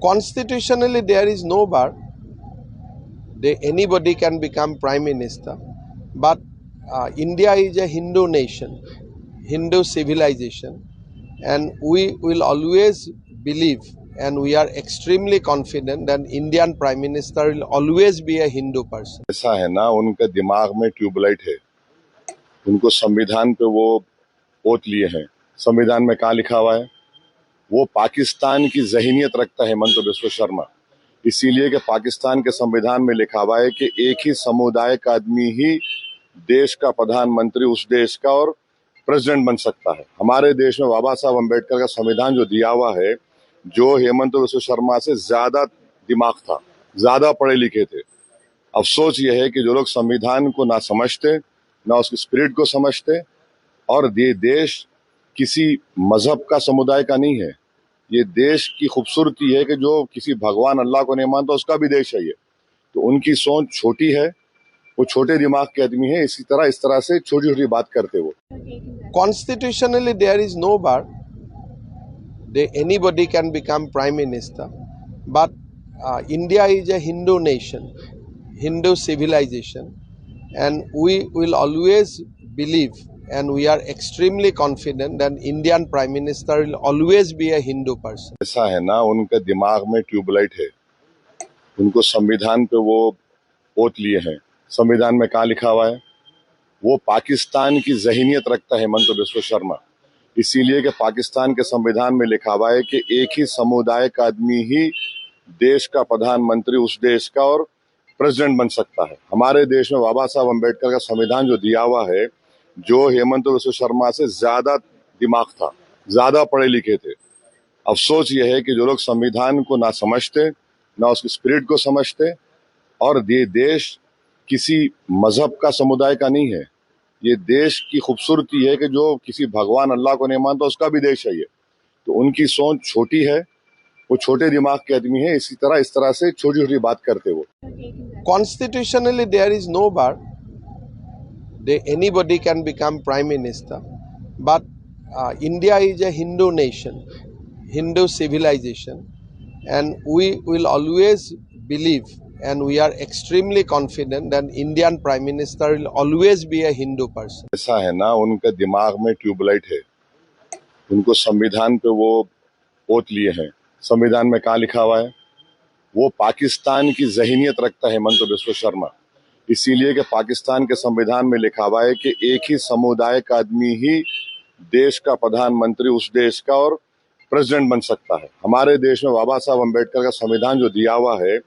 Constitutionally, there is no bar. Anybody can become prime minister, but India is a Hindu nation, Hindu civilization, and we will always believe and we are extremely confident that Indian prime minister will always be a Hindu person. ऐसा है ना, उनके दिमाग में tubelight है। उनको संविधान पे वो ओत लिए हैं। संविधान में कहाँ लिखा हुआ है? वो पाकिस्तान की ज़हनियत रखता है हेमंत बिस्वा शर्मा, इसीलिए कि पाकिस्तान के संविधान में लिखा हुआ है कि एक ही समुदाय का आदमी ही देश का प्रधानमंत्री उस देश का और प्रेसिडेंट बन सकता है। हमारे देश में बाबा साहब अम्बेडकर का संविधान जो दिया हुआ है, जो हेमंत बिस्वा शर्मा से ज्यादा दिमाग था, ज्यादा पढ़े लिखे थे। अफसोस ये है कि जो लोग संविधान को ना समझते, ना उसकी स्पिरिट को समझते, और ये देश किसी मजहब का समुदाय का नहीं है। ये देश की खूबसूरती है कि जो किसी भगवान अल्लाह को नहीं मानता उसका भी देश है ये। तो उनकी सोच छोटी है, वो छोटे दिमाग के आदमी है, इस तरह से छोटी छोटी बात करते वो। Constitutionally, there is no bar. Anybody can become prime minister, but India is a Hindu nation, Hindu civilization, and we will always believe and we are extremely confident that Indian prime minister will always be a Hindu person. ऐसा है ना, उनके दिमाग में tubelight है। उनको संविधान पे वो ओत लिए हैं। संविधान में कहाँ लिखा हुआ है? वो पाकिस्तान की ज़हनियत रखता है हेमंत बिस्वा शर्मा, इसीलिए कि पाकिस्तान के संविधान में लिखा हुआ है कि एक ही समुदाय का आदमी ही देश का प्रधानमंत्री उस देश का और प्रेसिडेंट बन सकता है। हमारे देश में बाबा साहब अम्बेडकर का संविधान जो दिया हुआ है, जो हेमंत बिस्वा शर्मा से ज्यादा दिमाग था, ज्यादा पढ़े लिखे थे। अफसोस ये है कि जो लोग संविधान को ना समझते, ना उसकी स्पिरिट को समझते, और ये देश किसी मजहब का समुदाय का नहीं है। ये देश की खूबसूरती है कि जो किसी भगवान अल्लाह को नहीं मानता उसका भी देश है ये। तो उनकी सोच छोटी है, वो छोटे दिमाग के आदमी है, इस तरह से छोटी छोटी बात करते वो। Constitutionally, there is no bar. Anybody can become prime minister, but India is a Hindu nation, Hindu civilization, and we will always believe and we are extremely confident that Indian prime minister will always be a Hindu person. ऐसा है ना, उनके दिमाग में tubelight है। उनको संविधान पे वो ओत लिए हैं। संविधान में कहाँ लिखा हुआ है? वो पाकिस्तान की ज़हनियत रखता है हेमंत बिस्वा शर्मा, इसीलिए कि पाकिस्तान के संविधान में लिखा हुआ है कि एक ही समुदाय का आदमी ही देश का प्रधानमंत्री उस देश का और प्रेसिडेंट बन सकता है। हमारे देश में बाबा साहब अम्बेडकर का संविधान जो दिया हुआ है,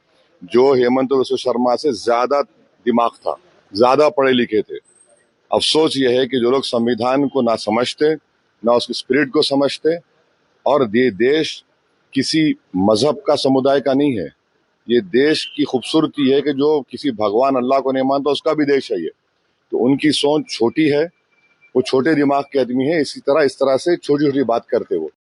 जो हेमंत बिस्वा शर्मा से ज्यादा दिमाग था, ज्यादा पढ़े लिखे थे। अफसोस ये है कि जो लोग संविधान को ना समझते, ना उसकी स्पिरिट को समझते, और ये देश किसी मजहब का समुदाय का नहीं है। ये देश की खूबसूरती है कि जो किसी भगवान अल्लाह को नहीं मानता उसका भी देश है ये। तो उनकी सोच छोटी है, वो छोटे दिमाग के आदमी है, इस तरह से छोटी छोटी बात करते वो।